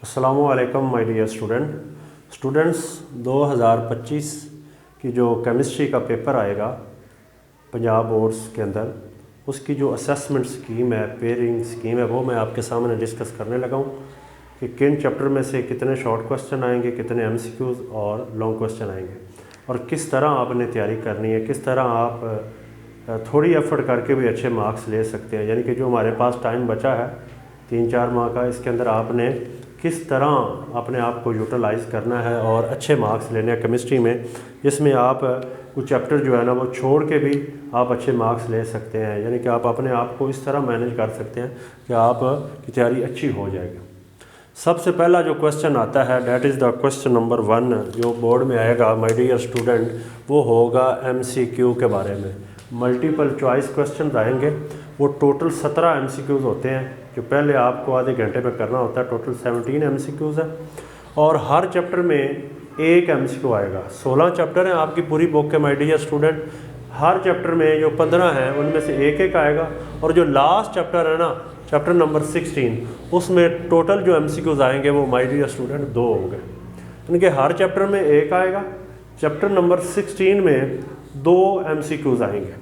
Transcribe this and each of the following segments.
अस्सलामुअलैकुम my dear students 2025 की जो केमिस्ट्री का पेपर आएगा पंजाब बोर्ड्स के अंदर, उसकी जो असेसमेंट स्कीम है, पेयरिंग स्कीम है, वो मैं आपके सामने डिस्कस करने लगा हूँ कि किन चैप्टर में से कितने शॉर्ट क्वेश्चन आएंगे, कितने एमसीक्यूज़ और लॉन्ग क्वेश्चन आएंगे और किस तरह आपने तैयारी करनी है, किस तरह आप थोड़ी एफर्ट करके भी अच्छे मार्क्स ले सकते हैं। यानी कि जो हमारे पास टाइम बचा है 3-4 माह का, इसके अंदर आपने किस तरह अपने आप को यूटिलाइज़ करना है और अच्छे मार्क्स लेने हैं केमिस्ट्री में, जिसमें आप कुछ चैप्टर जो है ना वो छोड़ के भी आप अच्छे मार्क्स ले सकते हैं। यानी कि आप अपने आप को इस तरह मैनेज कर सकते हैं कि आप की तैयारी अच्छी हो जाएगी। सबसे पहला जो क्वेश्चन आता है that is the question number 1 जो बोर्ड में आएगा माय डियर स्टूडेंट, वो होगा एमसीक्यू के बारे में। मल्टीपल चॉइस क्वेश्चन आएंगे, वो टोटल 17 एमसीक्यूज़ होते हैं जो पहले आपको आधे घंटे में करना होता है। टोटल 17 एमसीक्यूज़ है और हर चैप्टर में एक एमसीक्यू आएगा। 16 चैप्टर हैं आपकी पूरी बुक के माय डियर स्टूडेंट। हर चैप्टर में जो 15 हैं उनमें से एक एक आएगा और जो लास्ट चैप्टर है ना, चैप्टर नंबर 16, उसमें टोटल जो एमसीक्यूज़ आएंगे वो माय डियर स्टूडेंट 2 होंगे। यानी कि हर चैप्टर में एक आएगा, चैप्टर नंबर 16 में 2 एमसीक्यूज़ आएंगे।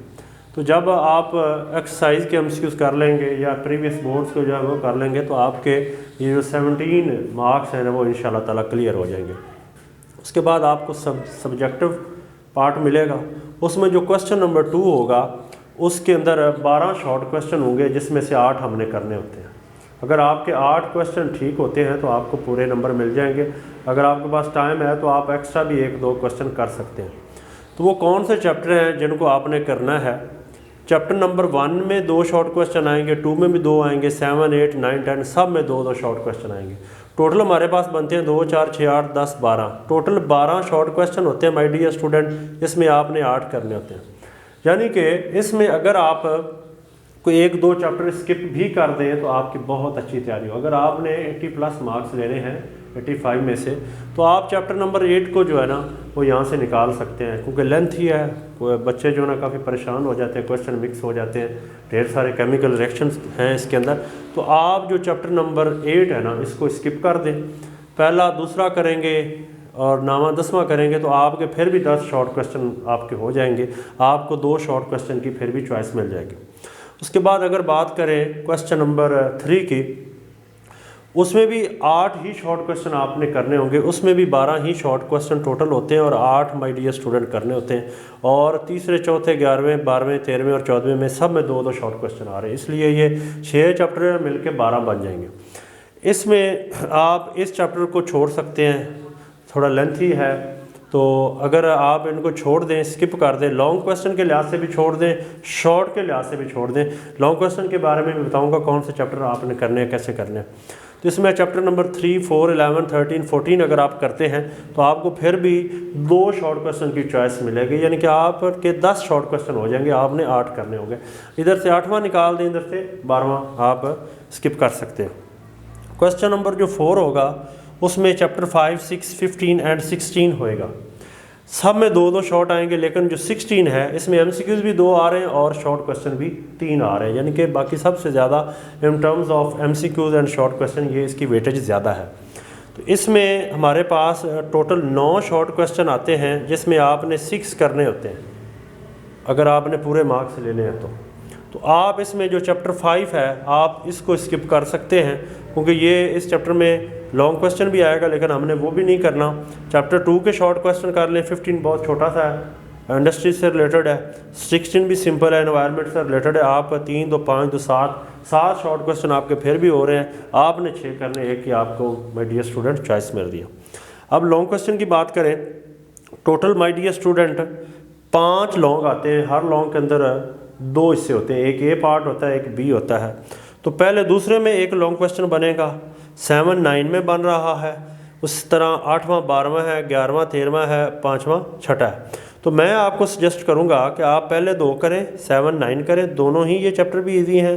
तो जब आप एक्सरसाइज के एमसीक्यूज़ कर लेंगे या प्रीवियस बोर्ड्स को जो है वो कर लेंगे तो आपके ये जो 17 मार्क्स हैं वो इंशाल्लाह ताला क्लियर हो जाएंगे। उसके बाद आपको सब्जेक्टिव पार्ट मिलेगा, उसमें जो क्वेश्चन नंबर 2 होगा उसके अंदर 12 शॉर्ट क्वेश्चन होंगे जिसमें से 8 हमने करने होते हैं। अगर आपके 8 क्वेश्चन ठीक होते हैं तो आपको पूरे नंबर मिल जाएंगे। अगर आपके पास टाइम है तो आप एक्स्ट्रा भी 1-2 क्वेश्चन कर सकते हैं। तो वो कौन से चैप्टर हैं जिनको आपने करना है? चैप्टर नंबर 1 में 2 शॉर्ट क्वेश्चन आएंगे, 2 में भी 2 आएंगे, 7, 8, 9, 10 सब में 2-2 शॉर्ट क्वेश्चन आएंगे। टोटल हमारे पास बनते हैं 2, 4, 6, 8, 10, 12। टोटल 12 शॉर्ट क्वेश्चन होते हैं माय डियर स्टूडेंट। इसमें आपने 8 करने होते हैं। यानी कि इसमें अगर आप कोई 1-2 चैप्टर स्किप भी कर दें तो आपकी बहुत अच्छी तैयारी हो। अगर आपने 80+ मार्क्स लेने हैं 85 में से, तो आप चैप्टर नंबर 8 को जो है ना वो यहाँ से निकाल सकते हैं, क्योंकि लेंथ ही है। बच्चे जो है ना काफ़ी परेशान हो जाते हैं, क्वेश्चन मिक्स हो जाते हैं, ढेर सारे केमिकल रिएक्शंस हैं इसके अंदर। तो आप जो चैप्टर नंबर 8 है ना इसको स्किप कर दें, पहला दूसरा करेंगे और 9वां 10वां करेंगे तो आपके फिर भी 10 शॉर्ट क्वेश्चन आपके हो जाएंगे। आपको 2 शॉर्ट क्वेश्चन की फिर भी चॉइस मिल जाएगी। उसके बाद अगर बात करें क्वेश्चन नंबर 3 की, उसमें भी 8 ही शॉर्ट क्वेश्चन आपने करने होंगे। उसमें भी 12 ही शॉर्ट क्वेश्चन टोटल होते हैं और 8 माय डियर स्टूडेंट करने होते हैं। और तीसरे, चौथे, 11वें, 12वें, 13वें और 14वें में सब में 2-2 शॉर्ट क्वेश्चन आ रहे हैं, इसलिए ये 6 चैप्टर मिलकर 12 बन जाएंगे। इसमें आप इस चैप्टर को छोड़ सकते हैं, थोड़ा लेंथी है, तो अगर आप इनको छोड़ दें, स्किप कर दें, लॉन्ग क्वेश्चन के लिहाज से भी छोड़ दें, शॉर्ट के लिहाज से भी छोड़ दें। लॉन्ग क्वेश्चन के बारे में मैं बताऊंगा कौन से चैप्टर आपने करने हैं, कैसे करने हैं। तो इसमें चैप्टर नंबर 3, 4, 11, 13, 14 अगर आप करते हैं तो आपको फिर भी 2 शॉर्ट क्वेश्चन की चॉइस मिलेगी। यानी कि आपके 10 शॉर्ट क्वेश्चन हो जाएंगे, आपने 8 करने होंगे। इधर से 8वां निकाल दें, इधर से 12वां आप स्किप कर सकते हैं। क्वेश्चन नंबर जो 4 होगा उसमें चैप्टर 5, 6, 15 एंड 16 होएगा। सब में 2-2 शॉर्ट आएंगे, लेकिन जो 16 है इसमें एमसीक्यूज़ भी 2 आ रहे हैं और शॉर्ट क्वेश्चन भी 3 आ रहे हैं। यानी कि बाकी सबसे ज़्यादा in terms of MCQs and short question ये इसकी वेटेज ज़्यादा है। तो इसमें हमारे पास टोटल 9 शॉर्ट क्वेश्चन आते हैं जिसमें आपने 6 करने होते हैं अगर आपने पूरे मार्क्स लेने हैं तो आप इसमें जो चैप्टर 5 है आप इसको स्किप कर सकते हैं, क्योंकि ये इस चैप्टर में लॉन्ग क्वेश्चन भी आएगा, लेकिन हमने वो भी नहीं करना। चैप्टर 2 के शॉर्ट क्वेश्चन कर लें। 15 बहुत छोटा सा है, इंडस्ट्री से रिलेटेड है। 16 भी सिंपल है, एनवायरनमेंट से रिलेटेड है। आप 3, 2, 5, 2, 7 शॉर्ट क्वेश्चन आपके फिर भी हो रहे हैं। आपने 6 करने, एक ही आपको माय डियर स्टूडेंट चॉइस मिल रही है। अब लॉन्ग क्वेश्चन की बात करें, total my dear student 5 long आते हैं। हर लॉन्ग के अंदर 2 हिस्से होते हैं, एक ए पार्ट होता है, एक बी होता है। तो पहले दूसरे में एक लॉन्ग क्वेश्चन बनेगा, 7, 9 में बन रहा है। उस तरह 8वां 12वां है, 11वां 13वां है, 5वां 6वां है। तो मैं आपको सजेस्ट करूंगा कि आप पहले 2 करें, 7, 9 करें। दोनों ही ये चैप्टर भी इजी हैं,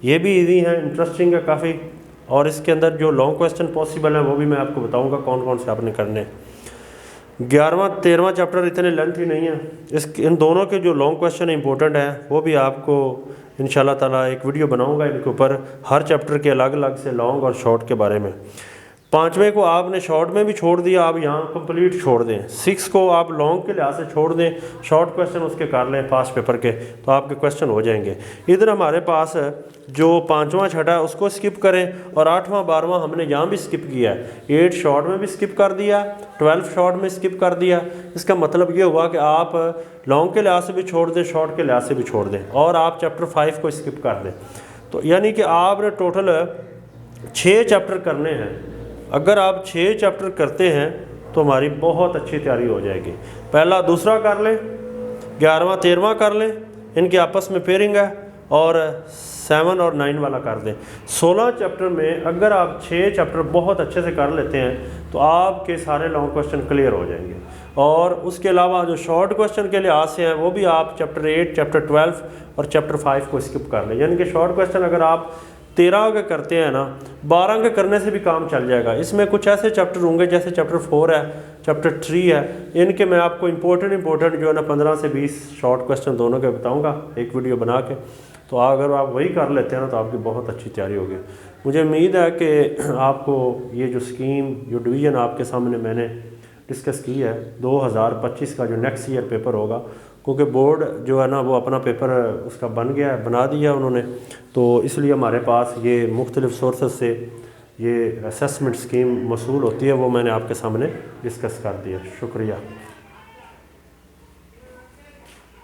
ये भी इजी हैं, इंटरेस्टिंग है काफ़ी। और इसके अंदर जो लॉन्ग क्वेश्चन पॉसिबल हैं वो भी मैं आपको बताऊँगा कौन कौन से आपने करने हैं। 11वां 13वां चैप्टर इतने लेंथ ही नहीं है। इन दोनों के जो लॉन्ग क्वेश्चन इंपॉर्टेंट हैं वो भी आपको इंशाल्लाह ताला एक वीडियो बनाऊंगा इनके ऊपर, हर चैप्टर के अलग अलग से लॉन्ग और शॉर्ट के बारे में। 5वें को आपने शॉर्ट में भी छोड़ दिया, आप यहाँ कंप्लीट छोड़ दें। 6 को आप लॉन्ग के लिहाज से छोड़ दें, शॉर्ट क्वेश्चन उसके कर लें पास्ट पेपर के, तो आपके क्वेश्चन हो जाएंगे। इधर हमारे पास जो 5वां छठा है उसको स्किप करें, और 8वां 12वां हमने यहाँ भी स्किप किया है। 8 शॉर्ट में भी स्किप कर दिया, 12 शॉर्ट में स्किप कर दिया। इसका मतलब ये हुआ कि आप लॉन्ग के लिहाज से भी छोड़ दें, शॉर्ट के लिहाज से भी छोड़ दें, और आप चैप्टर 5 को स्किप कर दें। तो यानी कि आपने टोटल 6 चैप्टर करने हैं। अगर आप 6 चैप्टर करते हैं तो हमारी बहुत अच्छी तैयारी हो जाएगी। पहला दूसरा कर लें, 11वां 13वां कर लें, इनकी आपस में पेयरिंग है, और 7 और 9 वाला कर दें। 16 चैप्टर में अगर आप 6 चैप्टर बहुत अच्छे से कर लेते हैं तो आपके सारे लॉन्ग क्वेश्चन क्लियर हो जाएंगे। और उसके अलावा जो शॉर्ट क्वेश्चन के लिहाज से हैं वो भी आप चैप्टर 8, चैप्टर 12 और चैप्टर 5 को स्किप कर लें। यानी कि शॉर्ट क्वेश्चन अगर आप 13 के करते हैं ना, 12 के करने से भी काम चल जाएगा। इसमें कुछ ऐसे चैप्टर होंगे जैसे चैप्टर 4 है, चैप्टर 3 है, इनके मैं आपको इंपॉर्टेंट जो है ना 15 से 20 शॉर्ट क्वेश्चन दोनों के बताऊंगा एक वीडियो बना के। तो अगर आप वही कर लेते हैं ना तो आपकी बहुत अच्छी तैयारी होगी। मुझे उम्मीद है कि आपको ये जो स्कीम, जो डिवीज़न आपके सामने मैंने डिस्कस की है 2025 का जो नेक्स्ट ईयर पेपर होगा, क्योंकि बोर्ड जो है ना वो अपना पेपर उसका बन गया है, बना दिया उन्होंने, तो इसलिए हमारे पास ये मुख्तलिफ़ सोर्सेज से ये असेसमेंट स्कीम मौसूल होती है, वो मैंने आपके सामने डिस्कस कर दिया। शुक्रिया।